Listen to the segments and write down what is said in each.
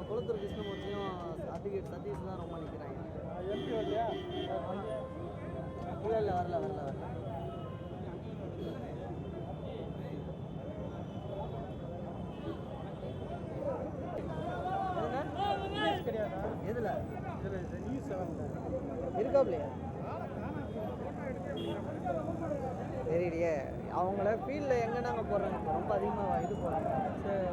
Kulathur கிருஷ்ணமூர்த்தியும் advocate Satish தான் ரொம்ப நிற்கிறாங்க. எம்பி வரலையா? இல்லை வரல. எதுல இருக்காப்லையா? தெரியலையே. அவங்கள ஃபீல்டில் எங்கே நாங்கள் போடுறாங்க, இப்போ ரொம்ப அதிகமாக இது போடுறாங்க. சரி.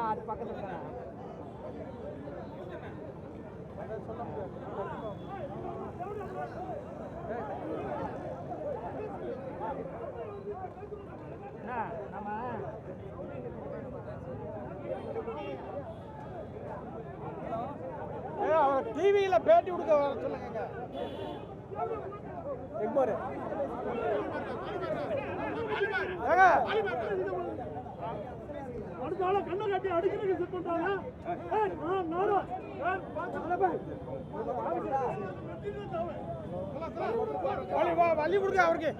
அது பக்கத்தில் சொல்ல நம்ம அவர் டிவியில் பேட்டி கொடுக்க வர சொல்லுங்க. எக்போர் அடுத்தால கண்ணை காட்டி அடிக்கிறதுக்கு செட் பண்றாங்க. வழி கொடுங்க, அவருக்கு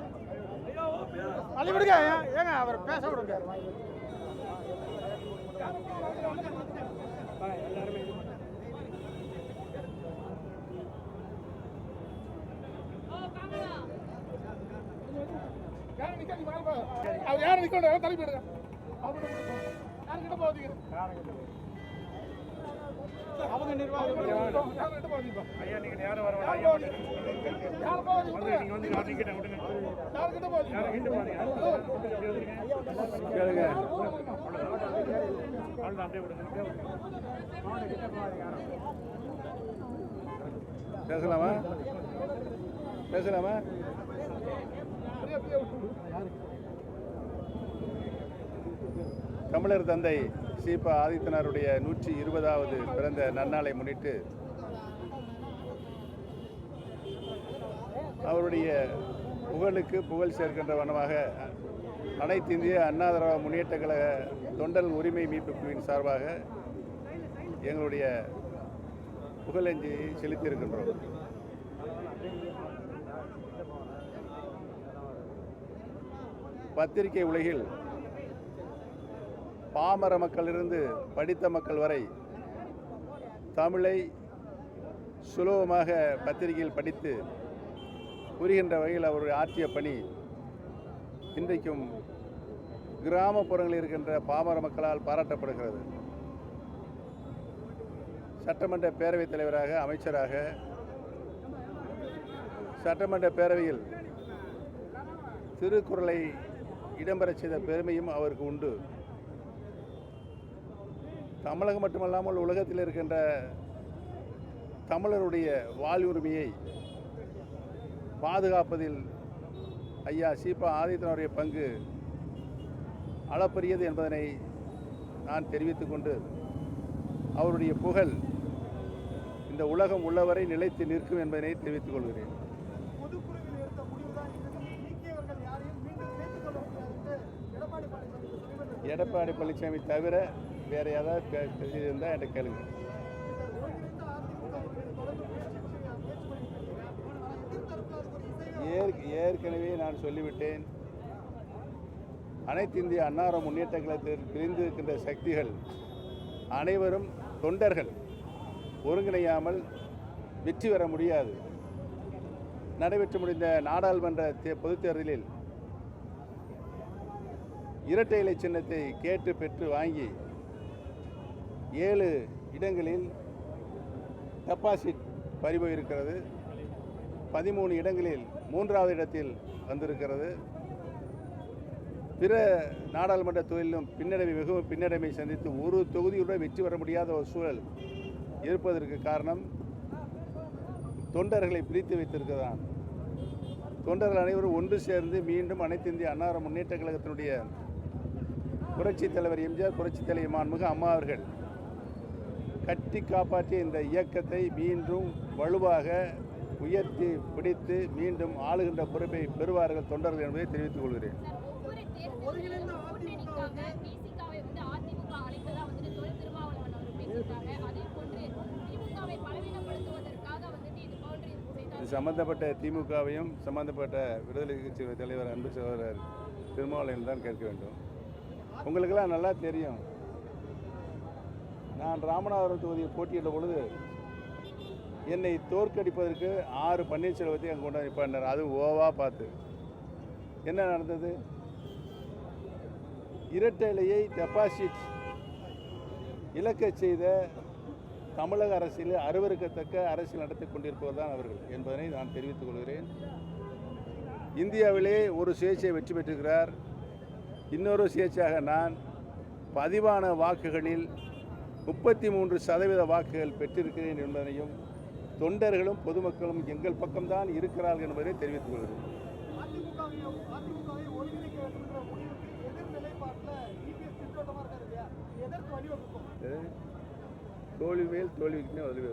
வழி கொடுங்க. ஏங்க அவர் பேச கொடுங்க. அவர் யாரும் நிற்க தள்ளி போயிடுங்க. யாருக்கிட்ட போவீங்க? அவங்க நிர்வாகம் ஐயா, நீங்க யாரும் வர யாருக்கிட்ட பேசலாமா? தமிழர் தந்தை சீபா ஆதித்தனாருடைய 120வது பிறந்த நன்னாளை முன்னிட்டு அவருடைய புகழுக்கு புகழ் சேர்க்கின்ற வண்ணமாக அனைத்து இந்திய அண்ணா திராவிட முன்னேற்ற கழக தொண்டர் உரிமை மீட்பு குழுவின் சார்பாக எங்களுடைய புகழஞ்சலியை செலுத்தியிருக்கின்றோம். பத்திரிகை உலகில் பாமர மக்களிலிருந்து படித்த மக்கள் வரை தமிழை சுலபமாக பத்திரிகையில் படித்து புரிகின்ற வகையில் அவர் ஆற்றிய பணி இன்றைக்கும் கிராமப்புறங்களில் இருக்கின்ற பாமர மக்களால் பாராட்டப்படுகிறது. சட்டமன்ற பேரவைத் தலைவராக, அமைச்சராக, சட்டமன்ற பேரவையில் திருக்குறளை இடம்பெறச் செய்த பெருமையும் அவருக்கு உண்டு. தமிழகம் மட்டுமல்லாமல் உலகத்தில் இருக்கின்ற தமிழருடைய வாழ்வுரிமையை பாதுகாப்பதில் ஐயா சீபா ஆதித்தனுடைய பங்கு அளப்பரியது என்பதனை நான் தெரிவித்துக் கொண்டு அவருடைய புகழ் இந்த உலகம் உள்ளவரை நிலைத்து நிற்கும் என்பதனை தெரிவித்துக் கொள்கிறேன். எடப்பாடி பழனிசாமி தவிர வேறு ஏதாவது இருந்தால் என்கிட்ட கேளுங்க. ஏற்கனவே நான் சொல்லிவிட்டேன், அனைத்து இந்திய அன்னார முன்னேற்ற கழகத்தில் பிரிந்திருக்கின்ற சக்திகள் அனைவரும் தொண்டர்கள் ஒருங்கிணையாமல் வெற்றி பெற முடியாது. நடைபெற்று முடிந்த நாடாளுமன்ற பொதுத் தேர்தலில் இரட்டை இலை சின்னத்தை கேட்டு பெற்று வாங்கி 7 இடங்களில் டெபாசிட் பறிபோயிருக்கிறது. 13 இடங்களில் 3வது இடத்தில் வந்திருக்கிறது. பிற நாடாளுமன்ற தொகுதியிலும் மிகவும் பின்னடைவை சந்தித்து ஒரு தொகுதியுடன் வெற்றி பெற முடியாத ஒரு சூழல் இருப்பதற்கு காரணம் தொண்டர்களை பிரித்து வைத்திருக்கிறான். தொண்டர்கள் அனைவரும் ஒன்று சேர்ந்து மீண்டும் அனைத்து இந்திய அன்னார முன்னேற்ற கழகத்தினுடைய புரட்சித் தலைவர் எம்ஜிஆர், புரட்சித் தலைவர் மாண்புமிகு அம்மா அவர்கள் கட்டி காப்பாற்றிய இந்த இயக்கத்தை மீண்டும் வலுவாக உயர்த்தி பிடித்து மீண்டும் ஆளுகின்ற பொறுப்பை பெறுவார்கள் தொண்டர்கள் என்பதை தெரிவித்துக் கொள்கிறேன். இது சம்பந்தப்பட்ட திமுகவையும் சம்பந்தப்பட்ட விடுதலை கட்சி தலைவர் அன்பு சகோதரர் திருமாவளவன் தான் கேட்க வேண்டும். உங்களுக்கெல்லாம் நல்லா தெரியும், நான் ராமநாதபுரம் தொகுதியில் போட்டியிட்ட பொழுது என்னை தோற்கடிப்பதற்கு 6 பன்னீர்செல்வத்தை அங்கே கொண்டு நிற்பார். அது ஓவா பார்த்து என்ன நடந்தது? இரட்டை இலையை டெபாசிட் இழக்க செய்த தமிழக அரசியலில் அருவருக்கத்தக்க அரசியல் நடத்தி கொண்டிருப்பவர் தான் அவர்கள் என்பதனை நான் தெரிவித்துக் கொள்கிறேன். இந்தியாவிலே ஒரு சுயேட்சை வெற்றி பெற்றிருக்கிறார். இன்னொரு சுயேட்சையாக நான் பதிவான வாக்குகளில் 33% வாக்குகள் பெற்றிருக்கிறேன் என்பதனையும் தொண்டர்களும் பொதுமக்களும் எங்கள் பக்கம்தான் இருக்கிறார்கள் என்பதை தெரிவித்துக் கொள்கிறேன். தோல்வி மேல் தோல்விக்குமே வலுவை